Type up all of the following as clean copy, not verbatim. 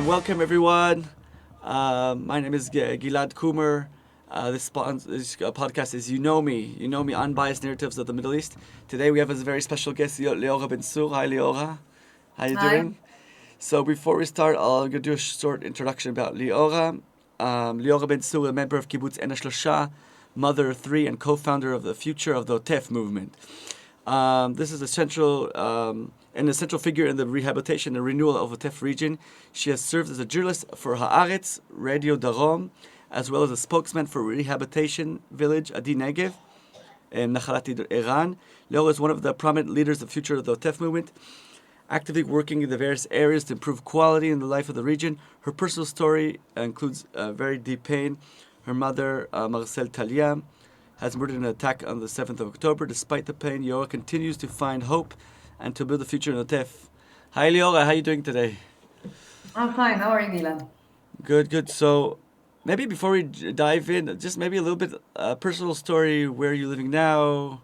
Welcome everyone. My name is Gilad Kumer. This podcast is You Know Me, Unbiased Narratives of the Middle East. Today we have a very special guest, Liora Ben Tsur. Hi Liora, how you Hi. doing? So before we start, I'm going to do a short introduction about Liora. Liora Ben Tsur, a member of Kibbutz Ein Hashlosha, mother of three, and co-founder of the Future of the OTEF movement. This is an essential figure in the rehabilitation and renewal of the OTEF region. She has served as a journalist for Haaretz, Radio Darom, as well as a spokesman for Rehabilitation Village Adi Negev in Nachalat Iran. Liora is one of the prominent leaders of the Future of the OTEF movement, actively working in the various areas to improve quality in the life of the region. Her personal story includes very deep pain. Her mother, Marcelle Taljah, has murdered in an attack on the 7th of October. Despite the pain, Liora continues to find hope and to build a future in OTEF. Hi Liora, how are you doing today? I'm fine. How are you, Gilad? Good, good. So maybe before we dive in, just maybe a little bit personal story. Where are you living now?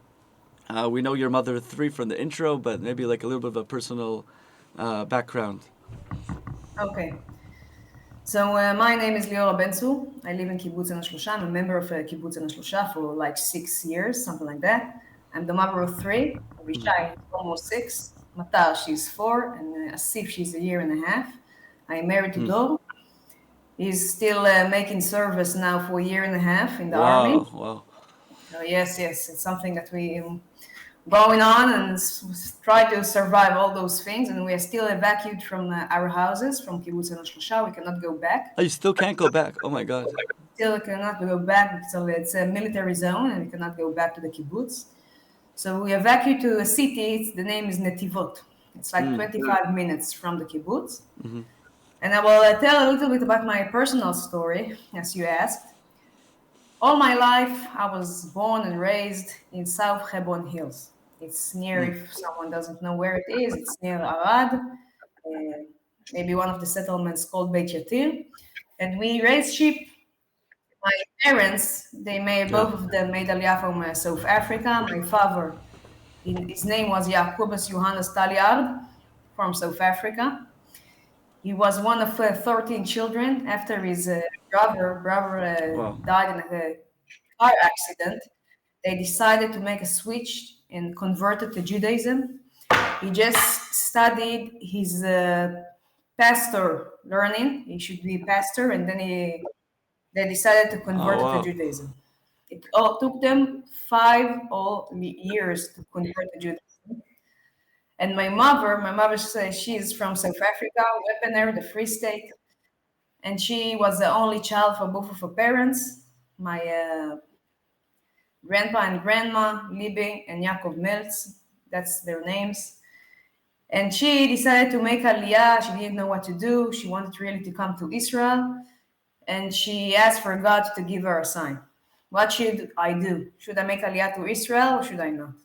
We know your mother of three from the intro, but maybe like a little bit of a personal background. Okay. So my name is Liora Ben Tsur. I live in Kibbutz Ein Hashlosha. I'm a member of Kibbutz Ein Hashlosha for like 6 years, something like that. I'm the mother of three. Avishai is almost 6. Matar, she's 4. And Asif, she's a year and a half. I'm married to Dor. He's still making service now for a year and a half in the army. Wow. Yes, it's something that we going on and try to survive all those things, and we are still evacuated from our houses from Kibbutz Ein Hashlosha. We cannot go back. Oh, you still can't go back. Oh my God. Still cannot go back, so it's a military zone, and we cannot go back to the kibbutz. So we evacuate to a city. The name is Netivot. It's like 25 minutes from the kibbutz. And I will tell a little bit about my personal story, as you asked. All my life, I was born and raised in South Hebron Hills. It's near, if someone doesn't know where it is, it's near Arad, maybe one of the settlements called Beit Yatir. And we raised sheep. My parents, both of them made Aliyah from South Africa. My father, his name was Jacobus Johannes Taljah from South Africa. He was one of 13 children. After his brother died in a car accident, they decided to make a switch and converted to Judaism. He just studied his pastor learning. He should be a pastor, and then they decided to convert to Judaism. It took them 5 years to convert to Judaism. And my mother says she's from South Africa, Weaponary, the Free State. And she was the only child for both of her parents, my grandpa and grandma, Libby and Yaakov Meltz. That's their names. And she decided to make Aliyah. She didn't know what to do. She wanted really to come to Israel. And she asked for God to give her a sign. What should I do? Should I make Aliyah to Israel or should I not?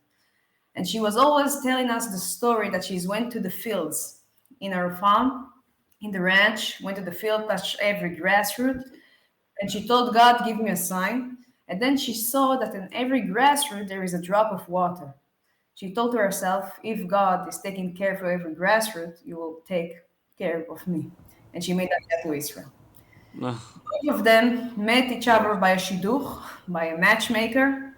And she was always telling us the story that she went to the fields in her farm, in the ranch, went to the field, touched every grassroot, and she told God, give me a sign. And then she saw that in every grassroot there is a drop of water. She told to herself, if God is taking care of every grassroot, you will take care of me. And she made that to Israel. Both of them met each other by a shidduch, by a matchmaker.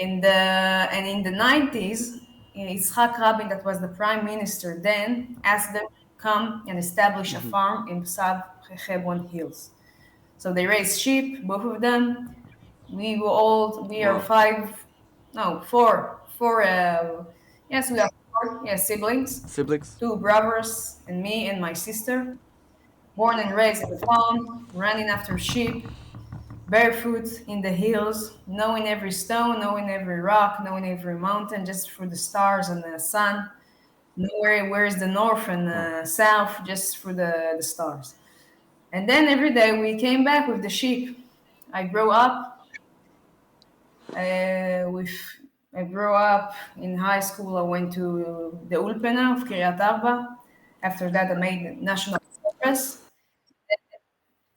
And in the 90s, Yitzhak Rabin, that was the prime minister then, asked them to come and establish a farm in South Hebron Hills. So they raised sheep, both of them. We are four. Yes, we are 4 siblings. 2 brothers and me and my sister. Born and raised at the farm, running after sheep. Barefoot in the hills, knowing every stone, knowing every rock, knowing every mountain, just for the stars and the sun. Nowhere where is the north and south, just for the stars. And then every day we came back with the sheep. I grew up in high school. I went to the Ulpana of Kiryat Arba. After that, I made national service.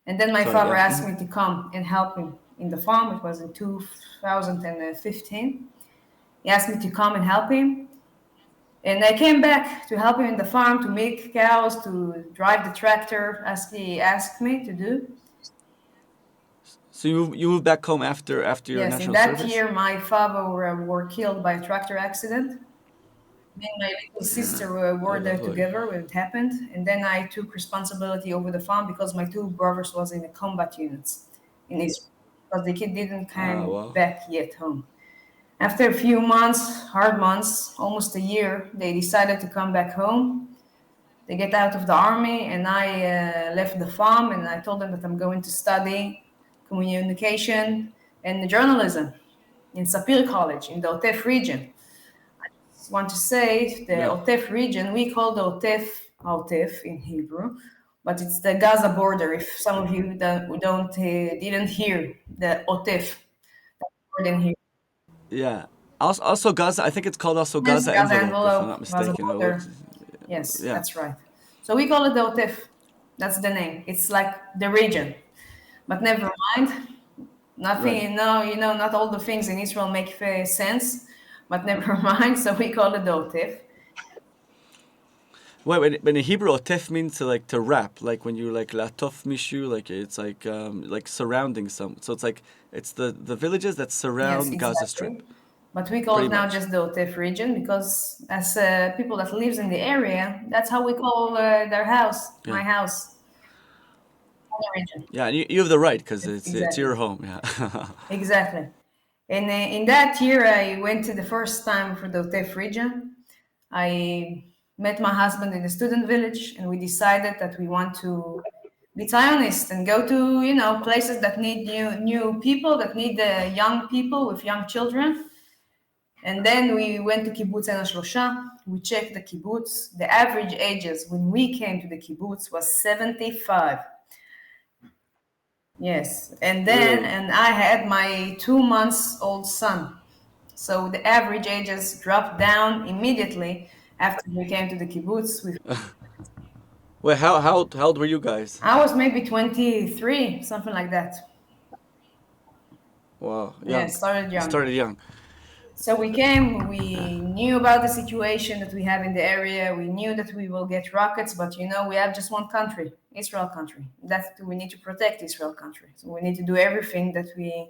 And then my father asked me to come and help him in the farm. It was in 2015. He asked me to come and help him. And I came back to help him in the farm, to milk cows, to drive the tractor, as he asked me to do. So you moved back home after your Yes, in national that service? year, my father were killed by a tractor accident. Me and my little sister were there Oy. together when it happened. And then I took responsibility over the farm because my two brothers was in the combat units in Israel. Because the kid didn't Ah, come wow. back yet home. After a few months, hard months, almost a year, they decided to come back home. They get out of the army, and I left the farm, and I told them that I'm going to study communication and journalism in Sapir College in the OTEF region. Just want to say the Yeah. OTEF region, we call the OTEF in Hebrew, but it's the Gaza border. If some of you didn't hear the OTEF word in here. Yeah. Also Gaza, I think it's called also Yes, Gaza Gaza envelope, if I'm envelope, not Gaza mistaken. border. Yes, Yeah. that's right. So we call it the OTEF. That's the name. It's like the region. But never mind. Right. Nothing, no, not all the things in Israel make sense, but never mind. So we call it the OTEF. Wait, when in Hebrew, otef means to wrap, like when you like latof mishu, like it's like surrounding some. So it's the villages that Yes, surround Gaza exactly. Strip, But we call pretty it now much. just the OTEF region because as people that lives in the area, that's how we call their house, Yeah. my house, the region. Yeah, and you have the right because it's Exactly. your home. Yeah. Exactly. And in that year, I went to the first time for the OTEF region. I met my husband in the student village, and we decided that we want to be Zionist and go to places that need new people, that need young people with young children. And then we went to Kibbutz Ein Hashlosha. We checked the kibbutz. The average ages when we came to the kibbutz was 75. Yes, Really. and I had my 2 months old son. So the average ages dropped down immediately after we came to the kibbutz. Wait, how old were you guys? I was maybe 23, something like that. Wow, Yeah, young. started You young. started young. So we came, we knew about the situation that we have in the area. We knew that we will get rockets, but we have just one country, Israel country. That we need to protect Israel country. So we need to do everything that we,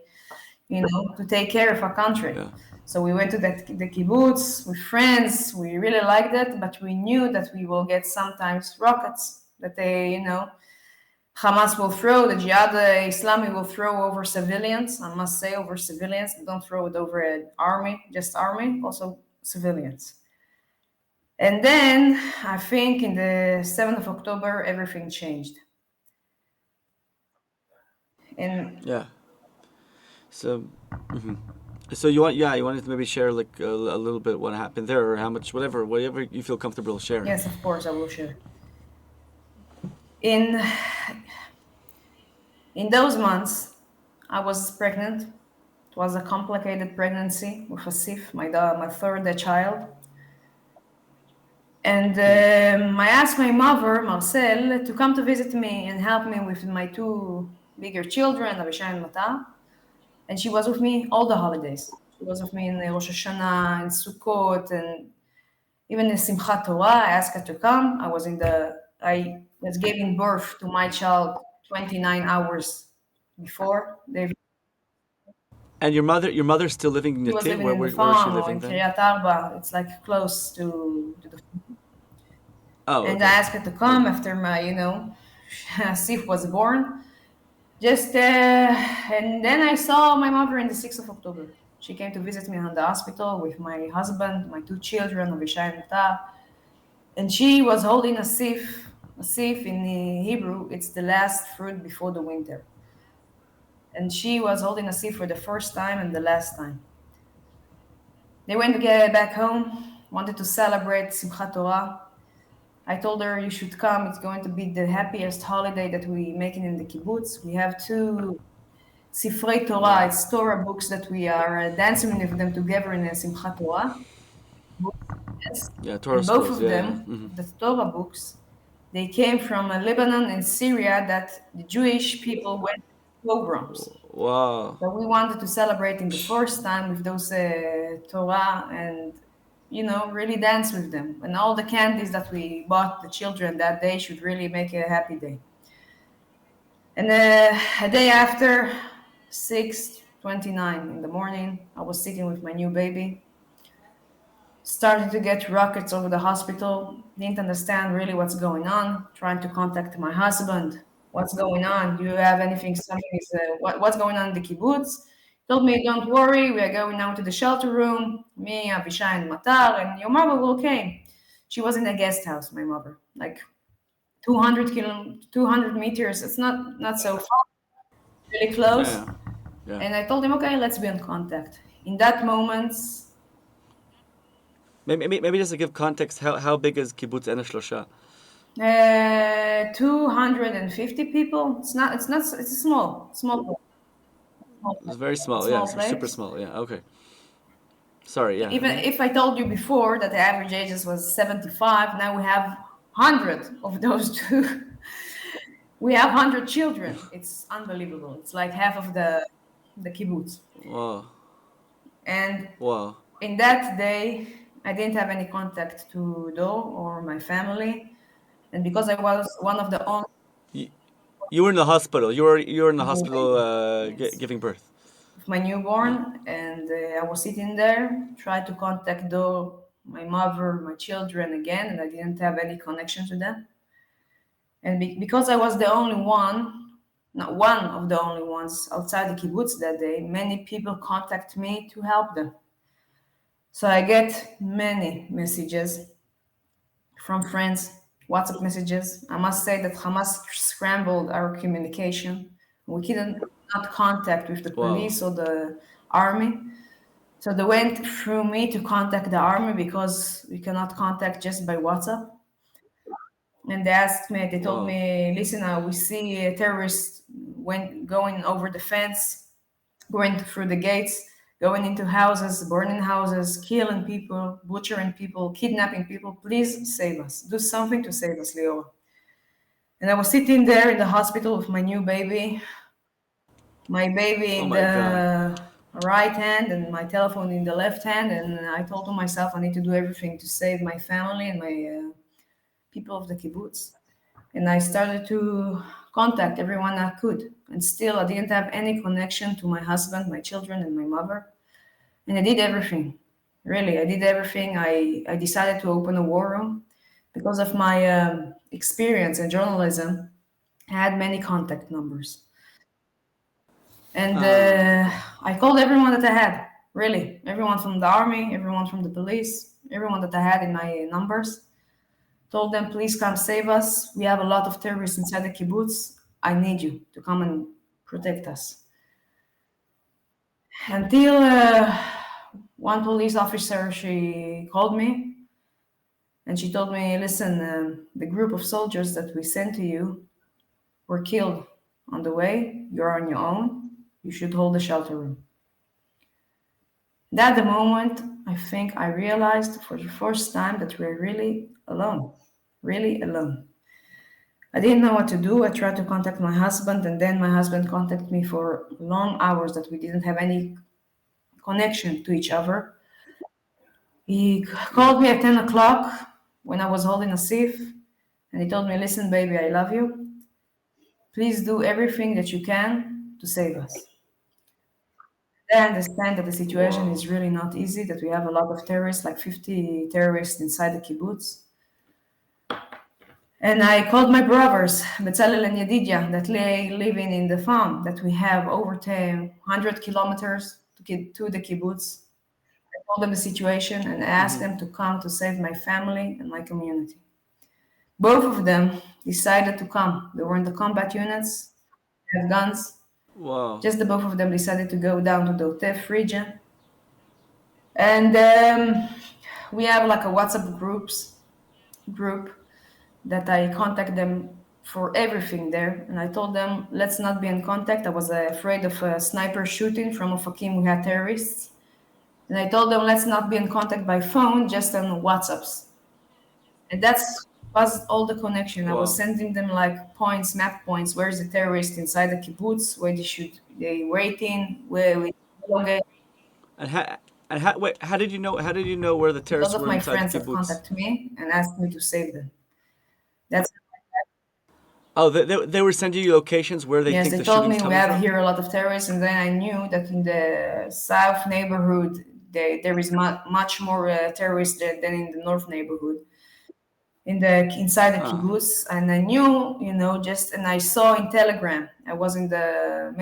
to take care of our country. Yeah. So we went to the kibbutz with friends. We really liked it, but we knew that we will get sometimes rockets that Hamas will throw, the Jihad Islami will throw over civilians. I must say over civilians. They don't throw it over an army, just army, also civilians. And then I think in the 7th of October, everything changed. And Yeah. So, mhm. So you wanted to maybe share like a little bit what happened there, or how much, whatever you feel comfortable sharing. yes, of course, I will share. In in those months, I was pregnant. It was a complicated pregnancy with a SIF, my third child. And I asked my mother, Marcelle, to come to visit me and help me with my two bigger children, Avishai and Mata. And she was with me all the holidays. She was with me in Rosh Hashanah and Sukkot and even in Simchat Torah. I asked her to come. I was giving birth to my child 29 hours before. And your mother's still living in She was Netiv? living in the Where is she farm or in living then? Kiryat Arba. It's like close to the. Oh, And I okay. asked her to Yeah. come after my, Sif was born. And then I saw my mother in the 6th of October. She came to visit me in the hospital with my husband, my two children, Avishai and Ta. And she was holding a sif. A sif in Hebrew, it's the last fruit before the winter. And she was holding a sif for the first time and the last time. They went to get back home, wanted to celebrate Simchat Torah. I told her you should come. It's going to be the happiest holiday that we making in the kibbutz. We have two Sifrei Torah. Wow. It's Torah books that we are dancing with them together in a Simchat Torah. Yes. Yeah, Torah And both scrolls. of Yeah, yeah. them, the Torah books, they came from Lebanon and Syria that the Jewish people went to pogroms. Wow. So we wanted to celebrate in the first time with those Torah and really dance with them. And all the candies that we bought the children that day should really make it a happy day. And a day after, 6:29 in the morning, I was sitting with my new baby. Started to get rockets over the hospital. Didn't understand really what's going on. Trying to contact my husband. What's going on? Do you have anything? Something is what's going on in the kibbutz? Told me, don't worry. We are going now to the shelter room. Me, Avishai, and Matar, and your mother will came. She was in a guest house. My mother, like 200 meters. It's not so far, really close. Yeah. Yeah. And I told him, okay, let's be in contact. In that moment, Maybe just to give context, how big is Kibbutz Ein Hashlosha? 250 people. It's a small It's very small. Yeah, small it's super place. small. Yeah. Okay. Sorry. Yeah. Even if I told you before that the average ages was 75, now we have 100 of those two. We have 100 children. It's unbelievable. It's like half of the kibbutz. Wow. And Wow. in that day, I didn't have any contact to Do or my family. And because I was one of the only You, you were in the hospital. You were in the new hospital baby, yes, giving birth. of my Yeah. newborn, and I was sitting there, tried to contact Do, my mother, my children again, and I didn't have any connection to them. And because I was the only one, not one of the only ones outside the kibbutz that day, many people contact me to help them. So I get many messages from friends, WhatsApp messages. I must say that Hamas scrambled our communication. We couldn't not contact with the Wow. police or the army. So they went through me to contact the army because we cannot contact just by WhatsApp. And they told Wow. me, listen, we see a terrorist going over the fence, going through the gates, going into houses, burning houses, killing people, butchering people, kidnapping people. Please save us. Do something to save us, Leo. And I was sitting there in the hospital with my new baby, my baby Oh in my God. the right hand and my telephone in the left hand. And I told to myself, I need to do everything to save my family and my people of the kibbutz. And I started to contact everyone I could. And still, I didn't have any connection to my husband, my children, and my mother. And I did everything. Really, I did everything. I decided to open a war room because of my experience in journalism. I had many contact numbers. And Okay. I called everyone that I had, really. Everyone from the army, everyone from the police, everyone that I had in my numbers. Told them, please come save us. We have a lot of terrorists inside the kibbutz. I need you to come and protect us. Until one police officer, she called me and she told me, listen, the group of soldiers that we sent to you were killed on the way. You're on your own. You should hold the shelter room. That the moment, I think I realized for the first time that we're really alone, really alone. I didn't know what to do. I tried to contact my husband, and then my husband contacted me for long hours that we didn't have any connection to each other. He Yeah. called me at 10 o'clock when I was holding a sieve, and he told me, listen, baby, I love you. Please do everything that you can to save us. I understand that the situation Wow. is really not easy, that we have a lot of terrorists, like 50 terrorists inside the kibbutz. And I called my brothers, Marcelle and Yedidia, that living in the farm that we have over 100 kilometers to the kibbutz. I told them the situation and asked Hmm. them to come to save my family and my community. Both of them decided to come. They were in the combat units, they have guns. Wow. Just the both of them decided to go down to the OTEF region. And we have like a WhatsApp group that I contact them for everything there. And I told them, let's not be in contact. I was afraid of a sniper shooting from Ofakim. We had terrorists. And I told them, let's not be in contact by phone, just on WhatsApps. And that's was all the connection. I was Wow. sending them like points, map points. Where's the terrorist inside the kibbutz? Where they waiting? Where we okay. And And how did you know? How did you know where the because terrorists of were my inside the friends that kibbutz? contacted me and asked me to save them. That's Oh, they were sending you locations where they Yes, think they the told shooting's me we coming have from. here a lot of terrorists, and then I knew that in the south neighborhood there is much more terrorists than in the north neighborhood, in the inside the Huh. kibbutz. And I knew, just and I saw in Telegram. I was in the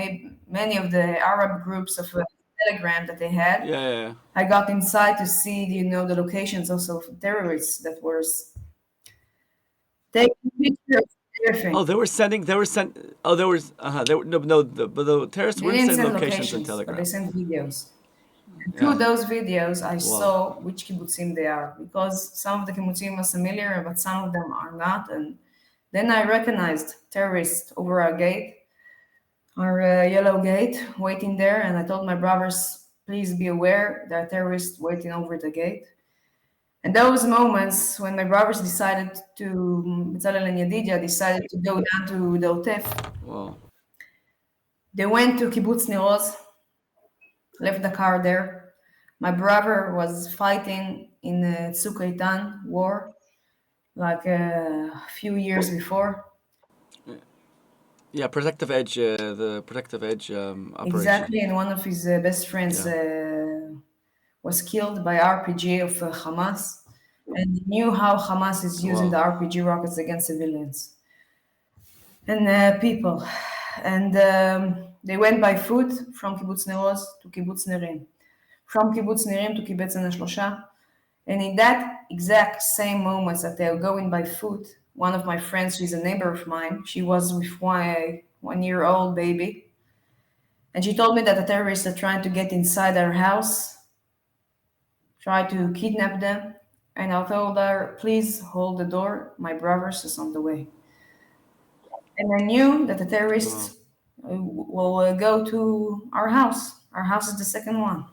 many of the Arab groups of Telegram that they had. Yeah, yeah, yeah. I got inside to see, the locations also of terrorists that were taking pictures, everything. Oh, they were sending. They were sent. Oh, there was. They were no. But the terrorists They weren't didn't sending send locations on locations, but they Telegram. sent videos. And through Yeah. those videos, I Wow. saw which kibbutzim they are because some of the kibbutzim are familiar, but some of them are not. And then I recognized terrorists over our gate, our yellow gate, waiting there. And I told my brothers, please be aware there are terrorists waiting over the gate. And those moments when my brothers decided to, Bezalel and Yadidya decided to go down to the OTEF, Wow. they went to Kibbutz Niroz, left the car there. My brother was fighting in the Tzuk Eitan war, like a few years before. Yeah, Protective Edge. The Protective Edge operation. Exactly, and one of his best friends Yeah. was killed by RPG of Hamas, and he knew how Hamas is using the Wow. RPG rockets against civilians and people. And they went by foot from Kibbutz Neroz to Kibbutz Nerim, from Kibbutz Nerim to Kibbutz Ein Hashlosha. And in that exact same moments that they're going by foot, one of my friends, she's a neighbor of mine, she was with one-year-old baby, and she told me that the terrorists are trying to get inside our house, try to kidnap them. And I told her, please hold the door, my brother's is on the way. And I knew that the Wow. terrorists will go to our house. Our house is the second one.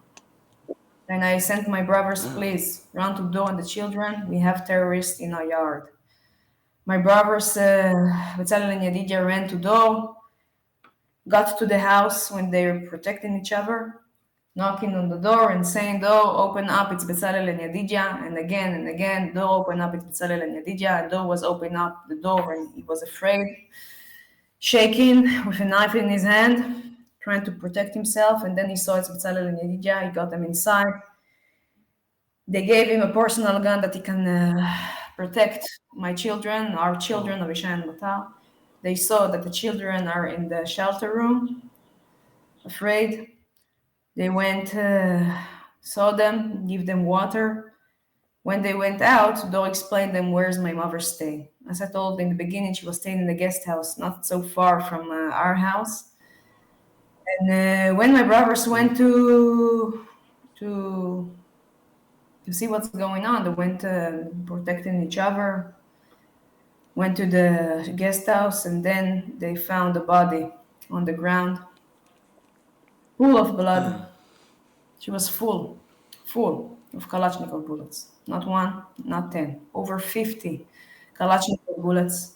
And I sent my brothers, please run to door and the children. We have terrorists in our yard. My brothers, Bezalel and Yadidya, ran to door, got to the house when they were protecting each other, knocking on the door and saying, door, open up, it's Bezalel and Yadidya. And again, door, open up, it's Bezalel and Yadidya. And door was open up the door and he was afraid, shaking with a knife in his hand, trying to protect himself. And then he saw it's Bezalel and Yadidya. He got them inside. They gave him a personal gun that he can protect my children, our children, Oh. Avishai and Matal. They saw that the children are in the shelter room, afraid. They went, saw them, give them water. When they went out, Dor explained them where's my mother staying. As I told in the beginning, she was staying in the guest house, not so far from our house. And when my brothers went to see what's going on, they went protecting each other, went to the guest house, and then they found the body on the ground, full of blood. She was full of Kalashnikov bullets. Not one, not 10, over 50 Kalashnikov bullets.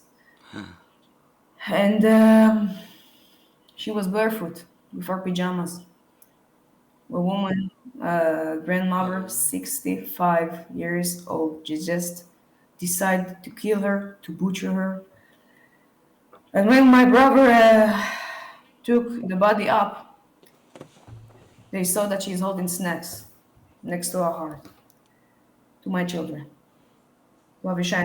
And she was barefoot with her pajamas. A woman, grandmother, 65 years old. She just decided to kill her, to butcher her. And when my brother took the body up, they saw that she's holding snacks next to her heart, to my children, to Avishai.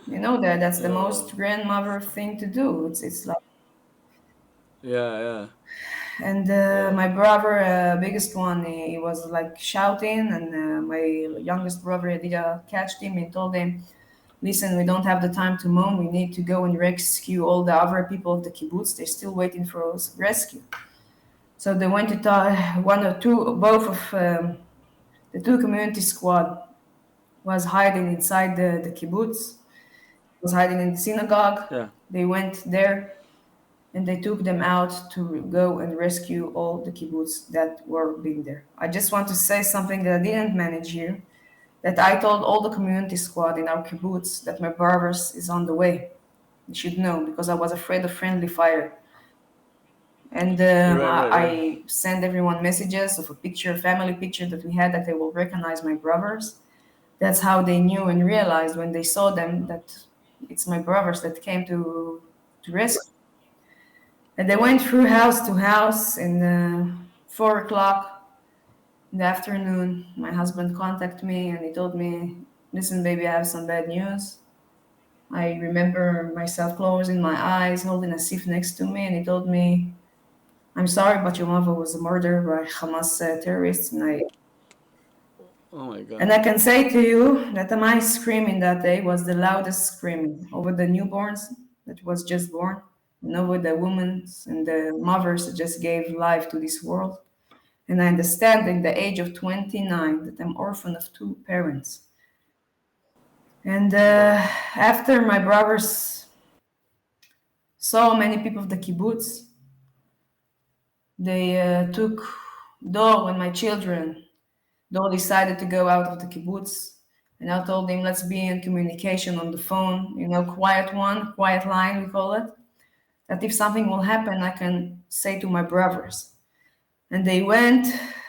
You know that's the Oh. most grandmother thing to do. It's like, Yeah, yeah, and yeah. my brother, biggest one, he was like shouting, and my youngest brother Yadida catched him and told him, "Listen, we don't have the time to moan. We need to go and rescue all the other people of the kibbutz. They're still waiting for us rescue." So they went to one or two, both of the two community squad was hiding inside the kibbutz, was hiding in the synagogue. Yeah. They went there and they took them out to go and rescue all the kibbutz that were being there. I just want to say something that I didn't manage here, that I told all the community squad in our kibbutz that my brothers is on the way. You should know because I was afraid of friendly fire. And Right. I send everyone messages of a picture, family picture that we had, that they will recognize my brothers. That's how they knew and realized when they saw them that it's my brothers that came to rescue. And they went through house to house. And 4 o'clock in the afternoon, my husband contacted me and he told me, "Listen, baby, I have some bad news." I remember myself closing my eyes, holding a sif next to me, and he told me, "I'm sorry, but your mother was murdered by Hamas terrorists." Oh my God. And I can say to you that my screaming that day was the loudest screaming over the newborns that was just born, and over the women and the mothers that just gave life to this world. And I understand in the age of 29 that I'm orphan of two parents. And after my brothers saw many people of the kibbutz, they took Dor and my children. Dor decided to go out of the kibbutz, and I told him, let's be in communication on the phone, quiet one, quiet line, we call it, that if something will happen, I can say to my brothers. And they went,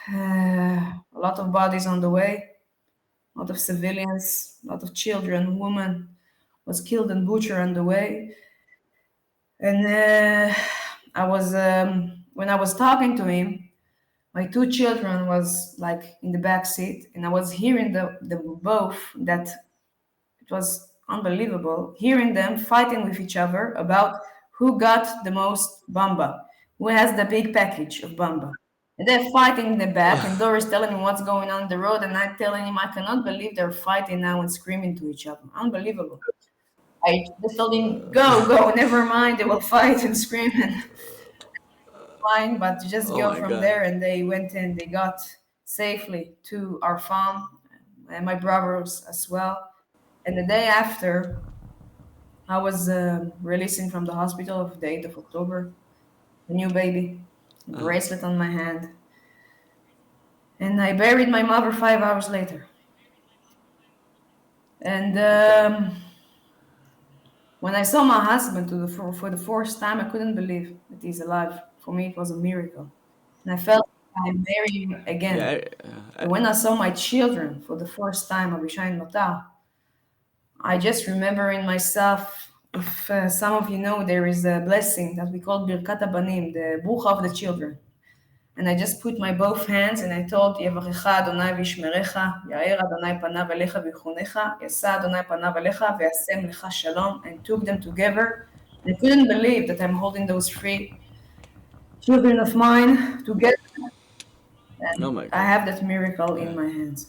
a lot of bodies on the way, a lot of civilians, a lot of children, women was killed and butchered on the way. And when I was talking to him, my two children was like in the back seat, and I was hearing the both, that it was unbelievable, hearing them fighting with each other about who got the most bamba, who has the big package of bamba. And they're fighting in the back, and Doris telling me what's going on the road, and I'm telling him I cannot believe they're fighting now and screaming to each other. Unbelievable. I just told him, go, never mind, they will fight and scream and fine, but just Oh go my from God. there. And they went in, they got safely to our farm, and my brothers as well. And the day after, I was releasing from the hospital of the 8th of October, a new baby, a bracelet on my hand. And I buried my mother 5 hours later. And when I saw my husband for the first time, I couldn't believe that he's alive. For me, it was a miracle. And I felt I married him again. Yeah. And when I saw my children for the first time, Abishai and Mata, I just remember in myself, if some of you know, there is a blessing that we call Birkat Abanim, the Bucha of the children. And I just put my both hands and I told, Yevarecha Adonai v'yishmerecha, Ya'er Adonai panav elecha v'yichunecha, Yasa Adonai panav elecha v'yasem lecha shalom, and took them together. And I couldn't believe that I'm holding those three children of mine together. Oh And my I God. have that miracle in Yeah. my hands.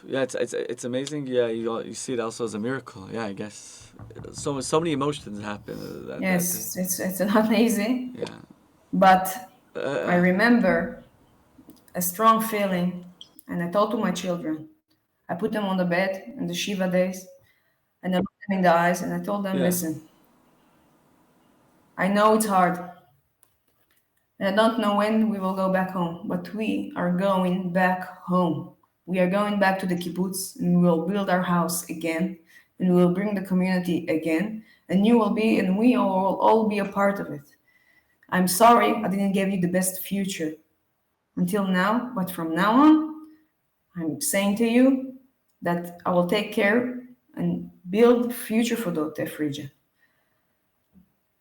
Yeah, it's amazing. Yeah, you see it also as a miracle. Yeah, I guess so many emotions happen that day. Yes, it's not easy, Yeah. but I Uh, remember a strong feeling, and I told to my children. I put them on the bed in the Shiva days, and I looked them in the eyes, and I told them, yeah. listen, I know it's hard, and I don't know when we will go back home, but we are going back home. We are going back to the kibbutz, and we will build our house again, and we will bring the community again, and you will be, and we will all be a part of it. I'm sorry I didn't give you the best future until now, but from now on, I'm saying to you that I will take care and build future for the OTEF region.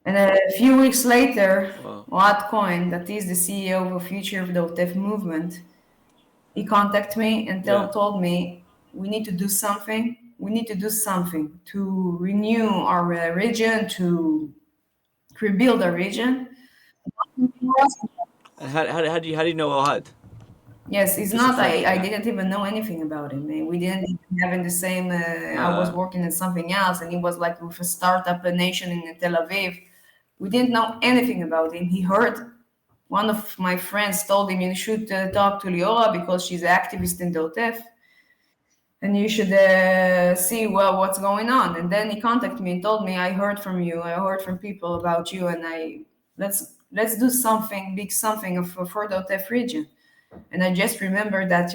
And a few weeks later, Wow. Oad Cohen, that is the CEO of the Future of the OTEF movement, he contacted me and Yeah. told me, we need to do something. We need to do something to renew our region, to rebuild our region. And how do you know Ohad? Yes, it's Just a not. friend. I Yeah. didn't even know anything about him. We didn't even have in the same. I was Uh, working in something else, and he was like with a startup nation in Tel Aviv. We didn't know anything about him. He heard one of my friends told him, you should talk to Liora because she's an activist in the OTEF, and you should see what's going on. And then he contacted me and told me, I heard from you. I heard from people about you, and let's do something big, something for the OTEF region. And I just remember that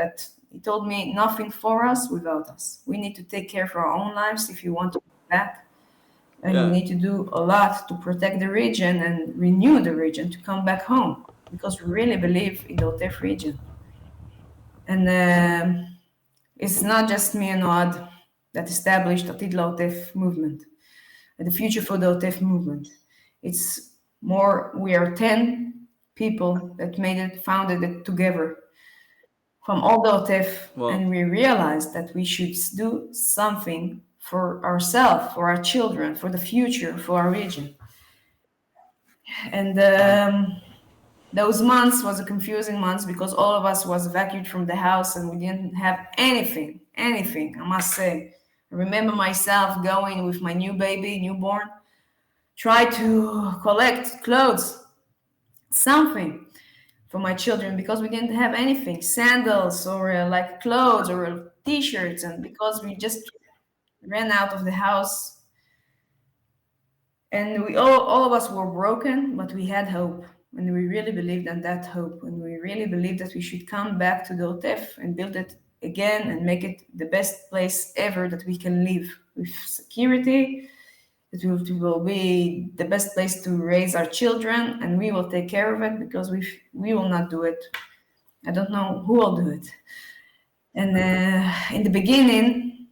that he told me nothing for us without us. We need to take care of our own lives if you want to go back. And we need to do a lot to protect the region and renew the region to come back home, because we really believe in the OTEF region. And it's not just me and Oad that established the OTEF movement, the future for the OTEF movement. It's more, we are 10 people that founded it together from all the OTEF, and we realized that we should do something for ourselves, for our children, for the future, for our region. And those months was a confusing months because all of us was evacuated from the house and we didn't have anything, I must say. I remember myself going with my newborn, try to collect clothes, something for my children, because we didn't have anything, sandals or like clothes or t-shirts, and because we just ran out of the house. And we all of us were broken, but we had hope. And we really believed in that hope. And we really believed that we should come back to the OTEF and build it again and make it the best place ever that we can live, with security. It will be the best place to raise our children, and we will take care of it, because we will not do it. I don't know who will do it. And in the beginning,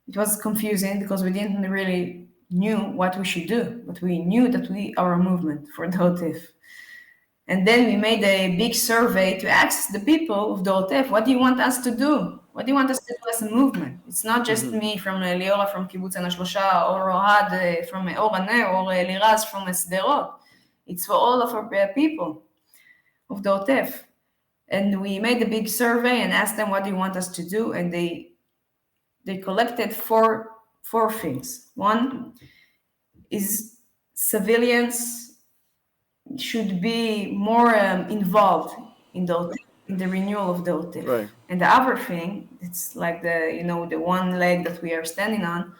it was confusing because we didn't really knew what we should do, but we knew that we are a movement for the OTEF. And then we made a big survey to ask the people of the OTEF, what do you want us to do? What do you want us to do as a movement? It's not just me from Liora from Kibbutz Ein Hashlosha, or Ohad from Oraner, or Liraz from Sderot. It's for all of our people of the OTEF. And we made a big survey and asked them, what do you want us to do? And they collected four things. One is civilians should be more involved in the renewal of the OTEF. Right. And the other thing, it's like the one leg that we are standing on,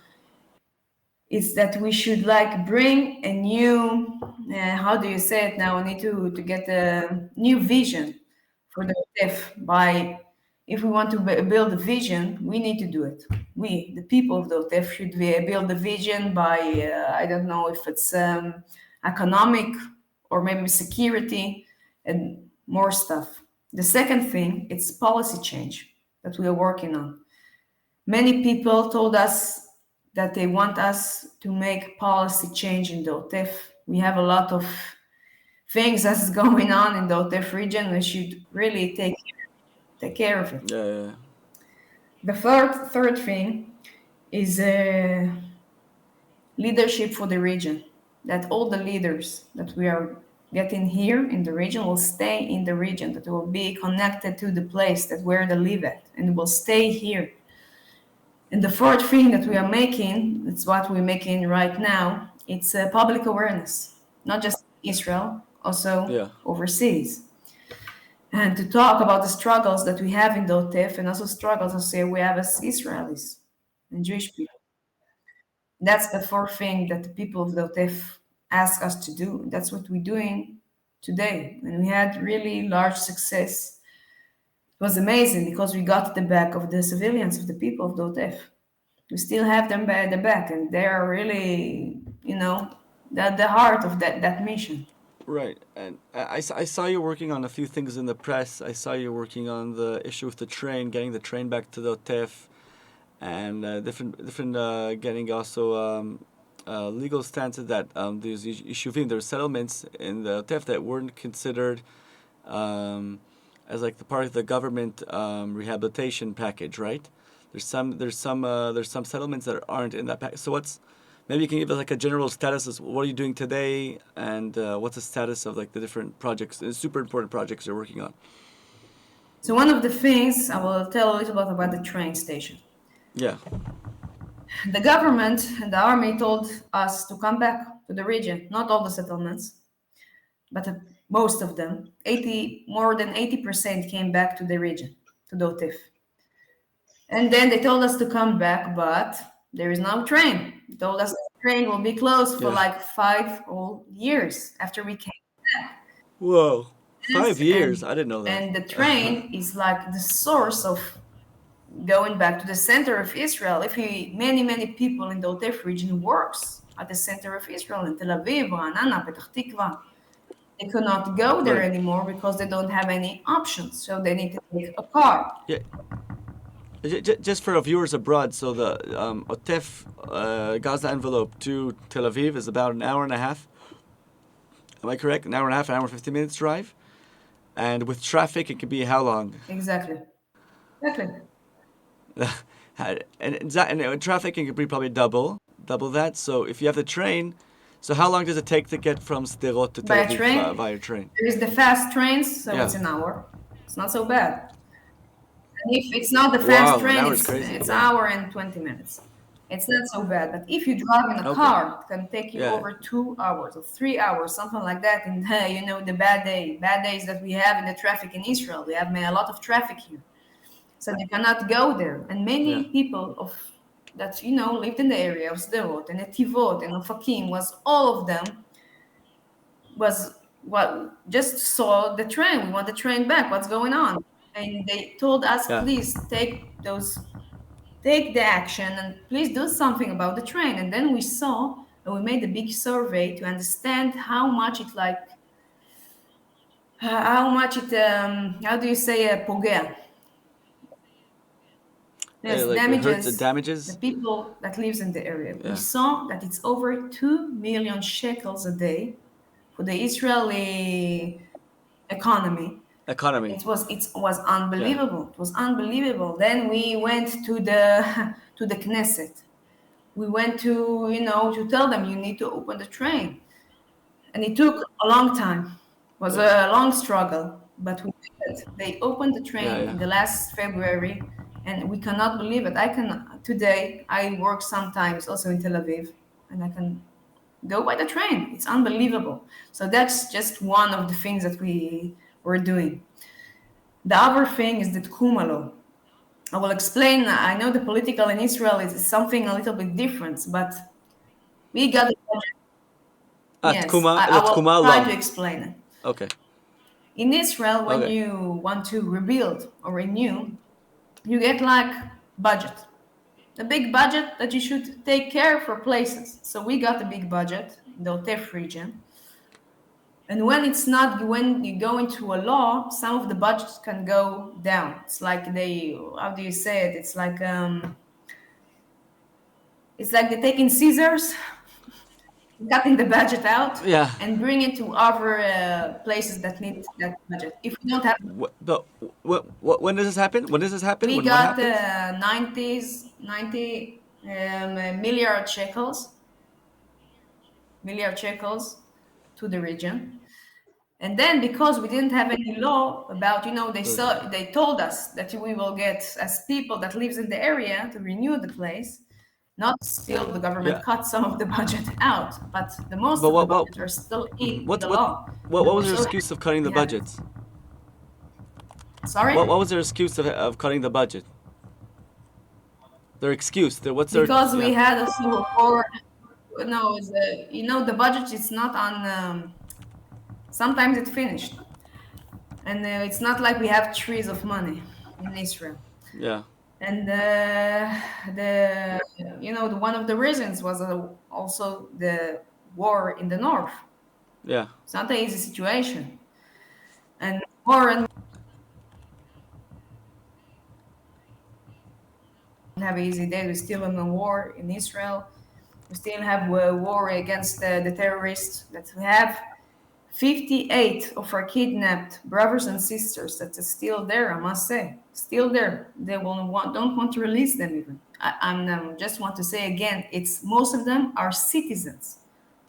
is that we should like bring a new, how do you say it now? We need to get a new vision for the OTEF. If we want to build a vision, we need to do it. We, the people of the OTEF, should build a vision by, I don't know if it's economic or maybe security and more stuff. The second thing, it's policy change that we are working on. Many people told us that they want us to make policy change in the OTEF. We have a lot of things that's going on in the OTEF region. We should really take care of it. Yeah. The third thing is leadership for the region. That all the leaders that we are getting here in the region will stay in the region, that will be connected to the place that where they live at, and will stay here. And the fourth thing that we are making, it's what we're making right now, it's public awareness, not just Israel, also overseas. And to talk about the struggles that we have in the OTEF, and also struggles we have as Israelis and Jewish people. That's the fourth thing that the people of the OTEF ask us to do. That's what we're doing today. And we had really large success. It was amazing because we got the back of the civilians, of the people of the OTEF. We still have them by the back, and they are really, the heart of that mission. Right, and I saw you working on a few things in the press. I saw you working on the issue with the train, getting the train back to the OTEF, and different getting also legal stances that there's yeshuvim, there's settlements in the OTEF that weren't considered as like the part of the government rehabilitation package, right? There's some settlements that aren't in that package. So maybe you can give us like a general status of what are you doing today, and what's the status of like the different projects, the super important projects you're working on. So one of the things, I will tell a little bit about the train station. Yeah. The government and the army told us to come back to the region, not all the settlements, but most of them. More than 80% came back to the region, to the OTEF. And then they told us to come back, but there is no train. They told us the train will be closed for like 5 whole years after we came back. Whoa, 5 years? I didn't know that. And the train is like the source of going back to the center of Israel. If many people in the OTEF region works at the center of Israel, in Tel Aviv, Ra'anana, Petach Tikva, they cannot go there Right. anymore because they don't have any options. So they need to take a car. Yeah. Just for our viewers abroad, so the OTEF Gaza envelope to Tel Aviv is about an hour and a half. Am I correct? An hour and a half, an hour and 50 minutes drive. And with traffic, it can be how long? Exactly. And traffic can be probably double that. So if you have the train, so how long does it take to get from Sderot to Tel By Aviv train? via train? There is the fast trains, so Yeah. it's an hour. It's not so bad. And if it's not the fast Wow, an train, hour is crazy. it's Yeah. hour and 20 minutes. It's not so bad. But if you drive in a Okay. car, it can take you Yeah. over 2 hours or 3 hours, something like that. And the bad days that we have in the traffic in Israel. We have a lot of traffic here. So you cannot go there. And many Yeah. people that lived in the area of Sderot and Netivot and Ofakim, all of them just saw the train. We want the train back. What's going on? And they told us, Yeah. please take the action and please do something about the train. And then we saw, and we made a big survey to understand how much it how do you say pogea? Yes, Like it hurts, it damages. the people that lives in the area. Yeah. We saw that it's over 2 million shekels a day for the Israeli economy. It was unbelievable. Yeah. It was unbelievable. Then we went to the Knesset. We went to tell them you need to open the train, and it took a long time. It was a long struggle, but we did it. They opened the train in the last February, and we cannot believe it. Today I work sometimes also in Tel Aviv, and I can go by the train. It's unbelievable. So that's just one of the things that we were doing. The other thing is the Tkuma law. I will explain. I know the political in Israel is something a little bit different, but we got the budget. Yes, I will try to explain it. Okay. In Israel, when you want to rebuild or renew, you get like budget. A big budget that you should take care for places. So we got a big budget in the OTEF region. And when you go into a law, some of the budgets can go down. It's like how do you say it? It's like they're taking scissors, cutting the budget out, and bring it to other places that need that budget. If we don't have, when does this happen? We got 90 milliard shekels to the region. And then because we didn't have any law about, they told us that we will get, as people that lives in the area, to renew the place. Not still, the government cut some of the budget out, but the most of the budget are still in the law. What was their excuse of cutting the budgets? Sorry? What was their excuse of cutting the budget? Their excuse? Because we had a civil war. No, the budget is not on. Sometimes it's finished, and it's not like we have trees of money in Israel. Yeah. And one of the reasons was also the war in the north. Yeah. It's not an easy situation, and war and have an easy day. We're still in a war in Israel. We still have a war against the terrorists that we have. 58 of our kidnapped brothers and sisters that are still there, I must say. Still there. They don't want to release them even. I just want to say again, most of them are citizens,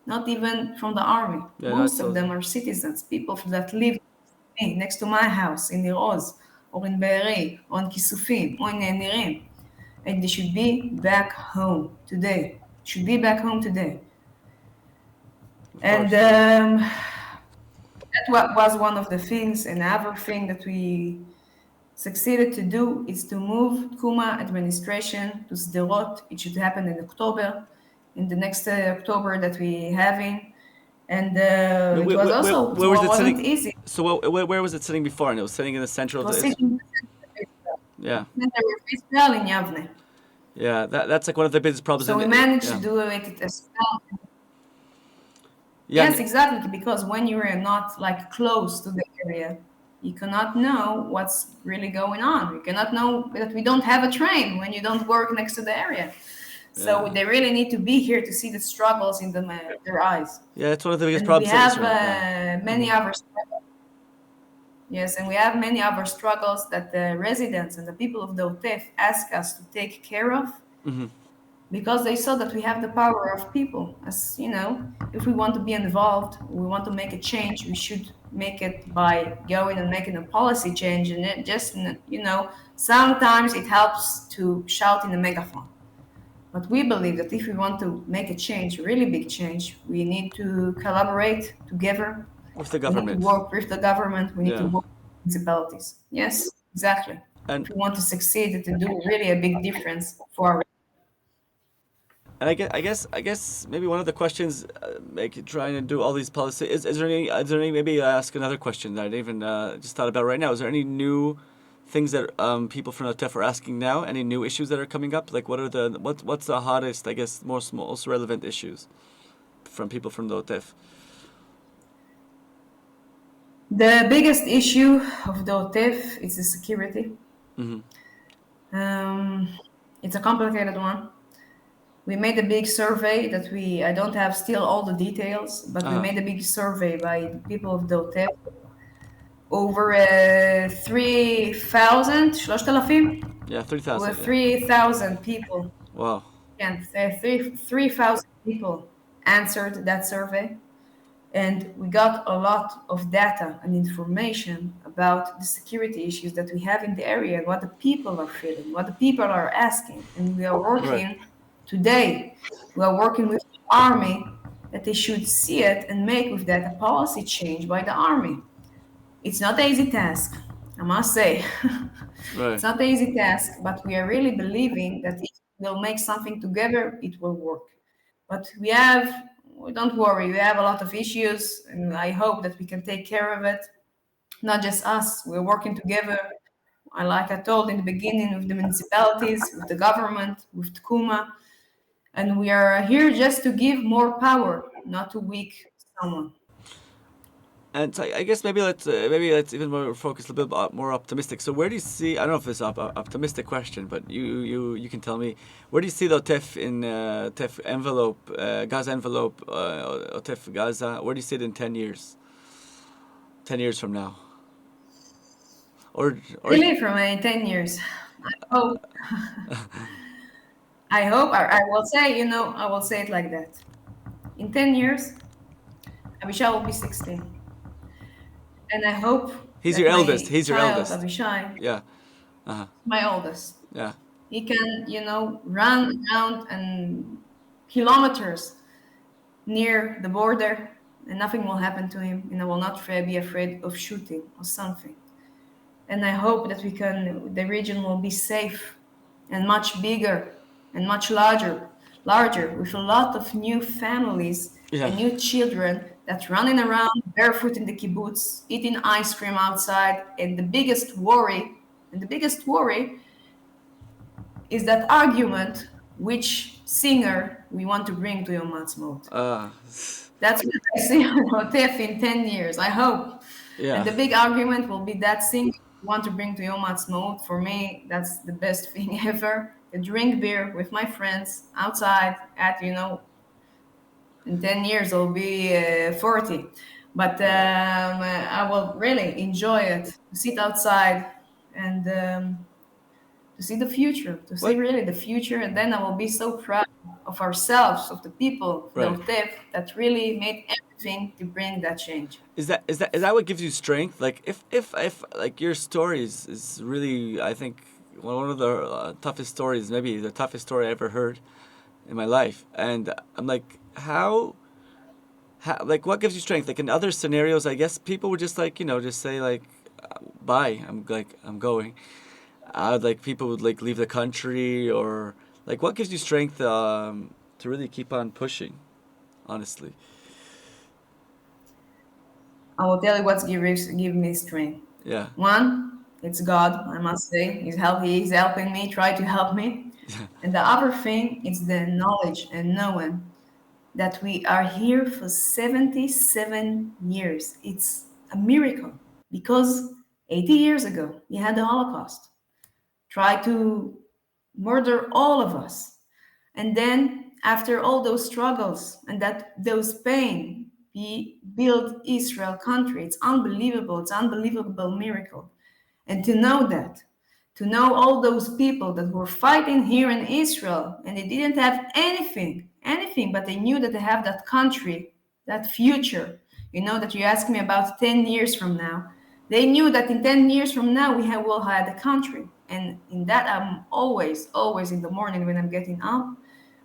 not even from the army. Yeah, most of them are citizens, people that live next to my house in Nir Oz, or in Be'eri, or in Kisufim, or in Nirim. And they should be back home today. And that was one of the things. Another thing that we succeeded to do is to move Tkuma administration to Sderot. It should happen in October, in the next October that we're having. And it was also wasn't easy. So where was it sitting before? And it was sitting in the center of the... Yeah. Then there were Israel in Yavne. Yeah. That's like one of the biggest problems So in we managed to yeah. do it as well. Yeah. Yes, exactly, because when you are not like close to the area, you cannot know what's really going on. You cannot know that we don't have a train when you don't work next to the area. So Yeah. they really need to be here to see the struggles in their eyes. Yeah, it's one of the biggest And we problems in have Israel. Yeah. many other struggles. Yes, and we have many other struggles that the residents and the people of the OTEF ask us to take care of Mm-hmm. because they saw that we have the power of people. As you know, if we want to be involved, we want to make a change, we should make it by going and making a policy change. And it just, sometimes it helps to shout in a megaphone. But we believe that if we want to make a change, a really big change, we need to collaborate together. With the We need to government. work with the government. We need to Yeah. work with municipalities. Yes, exactly. And If we want to succeed and to do really a big difference for our. And I guess maybe one of the questions, like trying to do all these policy, is there any maybe I ask another question that I didn't even just thought about right now. Is there any new things that people from the TEF are asking now? Any new issues that are coming up? Like what's the hottest, I guess, most relevant issues from people from the TEF? The biggest issue of the OTEF is the security. Mm-hmm. Um, it's a complicated one. We made a big survey that I don't have still all the details, but we Uh-huh. made a big survey by the people of the OTEF. Over 3,000, 3,000, Yeah, over 3,000. Yeah. 3,000 people, Wow. and 3,000 people answered that survey. And we got a lot of data and information about the security issues that we have in the area, what the people are feeling, what the people are asking. And we are Right. working today, we are working with the army that they should see it and make with that a policy change by the army. It's not an easy task, I must say. It's Right. not an easy task, but we are really believing that if we'll make something together, it will work. But don't worry, we have a lot of issues, and I hope that we can take care of it. Not just us, we're working together. Like I told in the beginning, with the municipalities, with the government, with Tkuma, and we are here just to give more power, not to weak someone. And so I guess maybe let's even more focus a little bit more optimistic. So where do you see? I don't know if it's an optimistic question, but you can tell me, where do you see the OTEF in OTEF envelope, Gaza envelope, OTEF Gaza? Where do you see it in 10 years? 10 years from now, or Really, from 10 years. I hope, I will say, I will say it like that. In 10 years, Abishai will be 16. And I hope he's that your eldest. my He's your child, eldest. Abishai, Yeah. Uh huh. my oldest, Yeah. he can, run around and kilometers near the border and nothing will happen to him. And I will not be afraid of shooting or something. And I hope that the region will be safe and much bigger and much larger with a lot of new families Yeah. and new children that's running around barefoot in the kibbutz, eating ice cream outside. And the biggest worry is that argument which singer we want to bring to Yom Ha'atzmaut. Uh. That's what I see on OTEF in 10 years, I hope. And Yeah. the big argument will be that singer we want to bring to Yom Ha'atzmaut. For me, that's the best thing ever. To drink beer with my friends outside in 10 years I'll be 40. But I will really enjoy it, to sit outside and to see the future, to see What? really the future. And then I will be so proud of ourselves, of the people of the Right. OTEF that really made everything to bring that change. Is that what gives you strength? Like if like your story is really, I think, one of the toughest stories, maybe the toughest story I ever heard in my life. And I'm like, how like what gives you strength? Like in other scenarios, I guess people would just like just say like, bye. I'm going. Like people would like leave the country, or like what gives you strength to really keep on pushing? Honestly. I will tell you what give me strength. Yeah. One, It's God, I must say. He's helping me, try to help me. And the other thing is the knowledge and knowing that we are here for 77 years. It's a miracle because 80 years ago, we had the Holocaust. Try to murder all of us. And then, after all those struggles and that those pain, we built Israel country. It's unbelievable. It's an unbelievable miracle. And to know that, to know all those people that were fighting here in Israel and they didn't have anything, but they knew that they have that country, that future. You know, that you asked me about 10 years from now. They knew that in 10 years from now, will have a country. And in that, I'm always in the morning when I'm getting up,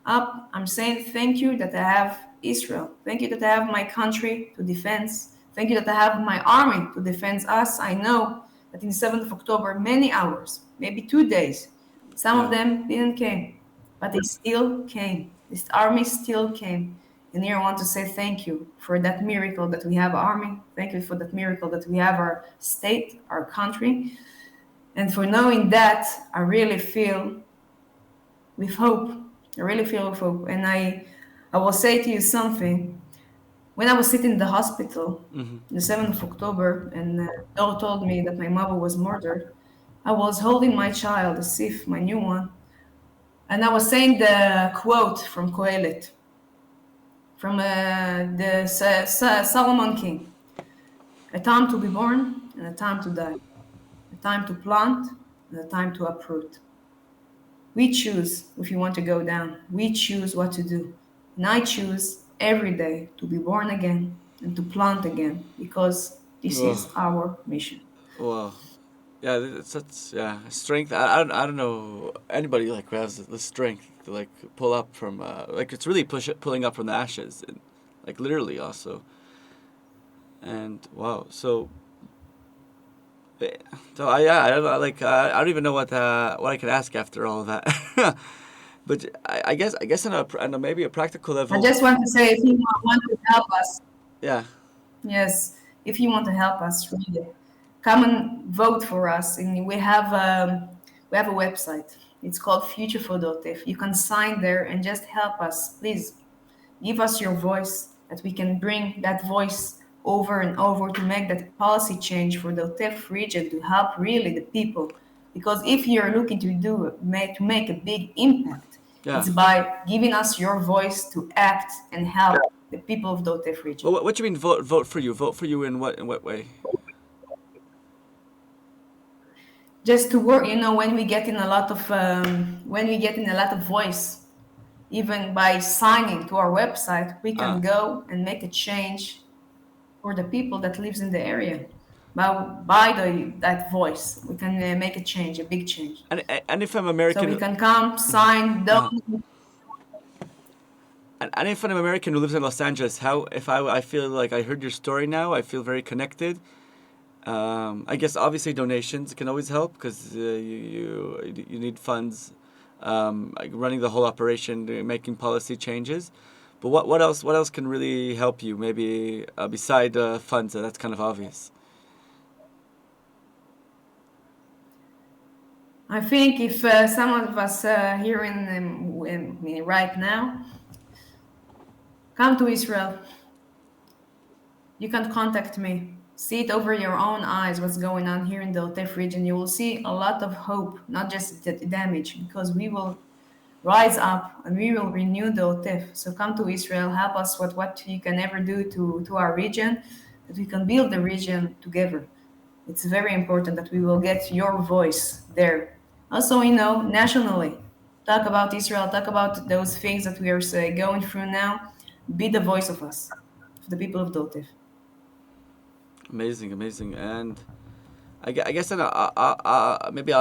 I'm saying thank you that I have Israel. Thank you that I have my country to defend. Thank you that I have my army to defend us. I know that in 7th of October, many hours, maybe 2 days, some of Yeah. them didn't came, but they still came. This army still came. And here I want to say thank you for that miracle that we have army. Thank you for that miracle that we have our state, our country. And for knowing that, I really feel with hope. I really feel with hope. And I will say to you something. When I was sitting in the hospital, Mm-hmm. the 7th of October, and Dor told me that my mother was murdered, I was holding my child, Asif, my new one, and I was saying the quote from Kohelet, from the Solomon King: a time to be born and a time to die, a time to plant and a time to uproot. We choose if you want to go down. We choose what to do. And I choose every day to be born again and to plant again because this Oh, is our mission. well, yeah, it's such strength. I don't know anybody like who has the strength to like pull up from like it's really pulling up from the ashes, and like literally also. And wow, eh, so I don't know, like I don't even know what I could ask after all of that. But I guess on a maybe a practical I level, just want to say if you want to help us, yeah, yes, if you want to help us, really, come and vote for us. And we have a website. It's called Future for OTEF. You can sign there and just help us. Please give us your voice that we can bring that voice over and over to make that policy change for the OTEF region to help really the people. Because if you're looking to make a big impact, yeah. it's by giving us your voice to act and help the people of the OTEF Well, region. what do you mean vote for you? Vote for you in what way? Just to work, when we get in a lot of voice, even by signing to our website, we Uh, can go and make a change for the people that lives in the area. By that voice, we can make a change, a big change. and if I'm So we American, can come, sign, uh, don't. and if I'm American who lives in Los Angeles, how if I feel like I heard your story now, I feel very connected. I guess obviously donations can always help because you need funds, like running the whole operation, making policy changes. But what else can really help you? Maybe beside funds, that's kind of obvious. I think if some of us here right now come to Israel, you can contact me. See it over your own eyes what's going on here in the OTEF region. You will see a lot of hope, not just the damage, because we will rise up and we will renew the OTEF. So come to Israel, help us with what you can ever do to our region, that we can build the region together. It's very important that we will get your voice there. Also, nationally, talk about Israel, talk about those things that we are going through now. Be the voice of us, of the people of the OTEF. Amazing, amazing, and I guess then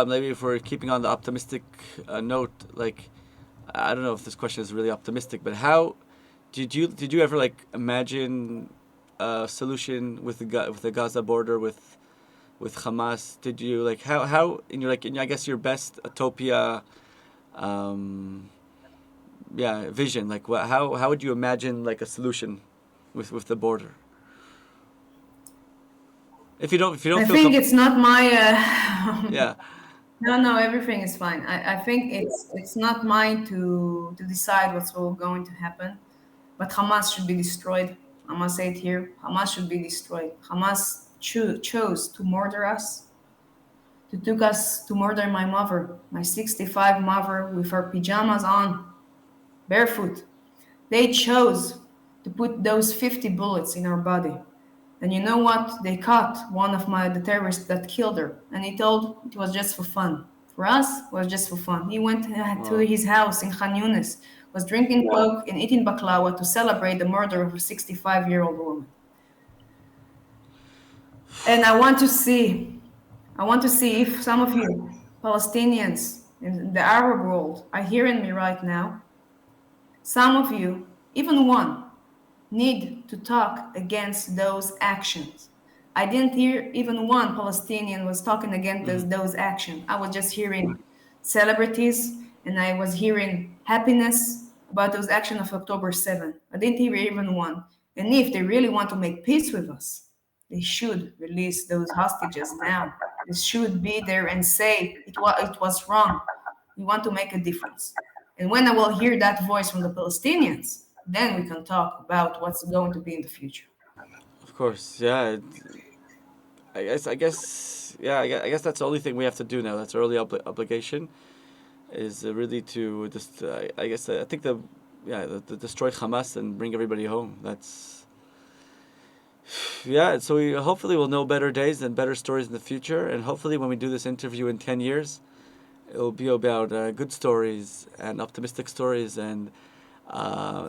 maybe if we're keeping on the optimistic note, like I don't know if this question is really optimistic, but how did you ever like imagine a solution with with the Gaza border with Hamas? Did you like how in your like in I guess your best utopia, um, yeah, vision, like what how would you imagine like a solution with the border? If you don't I feel think it's not my. yeah. No, everything is fine. I think it's not mine to decide what's all going to happen. But Hamas should be destroyed. I must say it here. Hamas should be destroyed. Hamas chose to murder us, to took us to murder my mother, my 65 mother with her pajamas on, barefoot. They chose to put those 50 bullets in her body. And you know what? They caught one of the terrorists that killed her, and he told it was just for fun. For us, it was just for fun. He went to Wow. his house in Khan Yunis, was drinking coke and eating baklava to celebrate the murder of a 65-year-old woman. And I want to see if some of you Palestinians in the Arab world are hearing me right now. Some of you, even one, need to talk against those actions. I didn't hear even one Palestinian was talking against those actions. I was just hearing celebrities and I was hearing happiness about those actions of October 7th. I didn't hear even one. And if they really want to make peace with us, they should release those hostages now. They should be there and say it was wrong. We want to make a difference. And when I will hear that voice from the Palestinians, then we can talk about what's going to be in the future. Of course, yeah. Yeah. I guess that's the only thing we have to do now. That's our only obligation, is really to just. I think the destroy Hamas and bring everybody home. That's yeah. So we hopefully will know better days and better stories in the future, and hopefully when we do this interview in 10 years, it'll be about good stories and optimistic stories and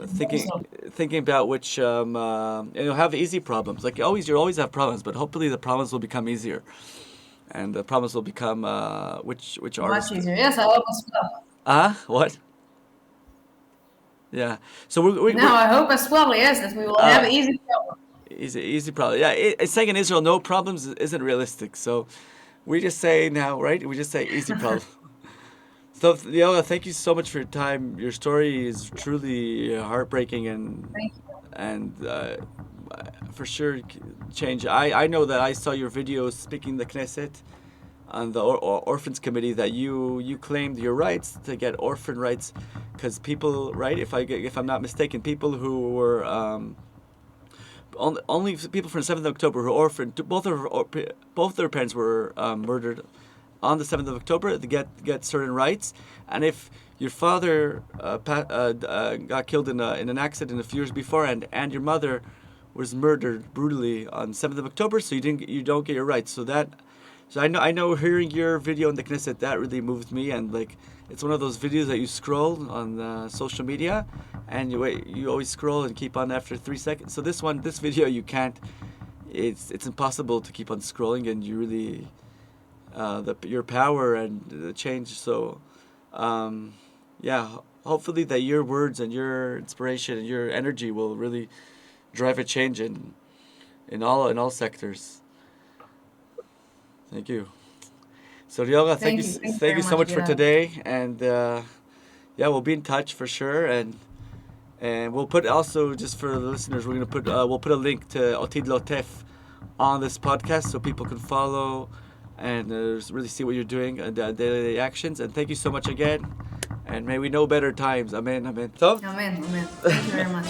thinking So, thinking about which have easy problems. Like you always have problems, but hopefully the problems will become easier, and the problems will become which much artist. easier. Yes, I hope as well. What? Yeah. So No, I hope as well, yes, that we will have uh, an easy problem. easy problem. Yeah, saying in Israel no problems isn't realistic. So we just say now, right? We just say easy problem. So, Leola, thank you so much for your time. Your story is truly heartbreaking Thank you. and for sure change. I know that I saw your videos speaking the Knesset on the orphans committee that you claimed your rights to get orphan rights because people, right? If I'm not mistaken, people who were only people from the 7th of October who were orphaned. Both their parents were murdered on the 7th of October to get certain rights. And if your father got killed in an accident a few years before, and your mother was murdered brutally on 7th of October, so you don't get your rights. So I know hearing your video in the Knesset, that really moved me, and like it's one of those videos that you scroll on social media, and you always scroll and keep on after 3 seconds. So this video you can't. It's impossible to keep on scrolling, and you really your power and the change. So, yeah, hopefully that your words and your inspiration and your energy will really drive a change in all sectors. Thank you. So, Ryoga, Thank you. Thank you thank very you so much, much for Gilad. today, and yeah, we'll be in touch for sure, and we'll put also just for the listeners, we'll put a link to OTEF on this podcast so people can follow and really see what you're doing and daily actions. And thank you so much again. And may we know better times. Amen. Amen. So, Amen. Amen. Thank you very much.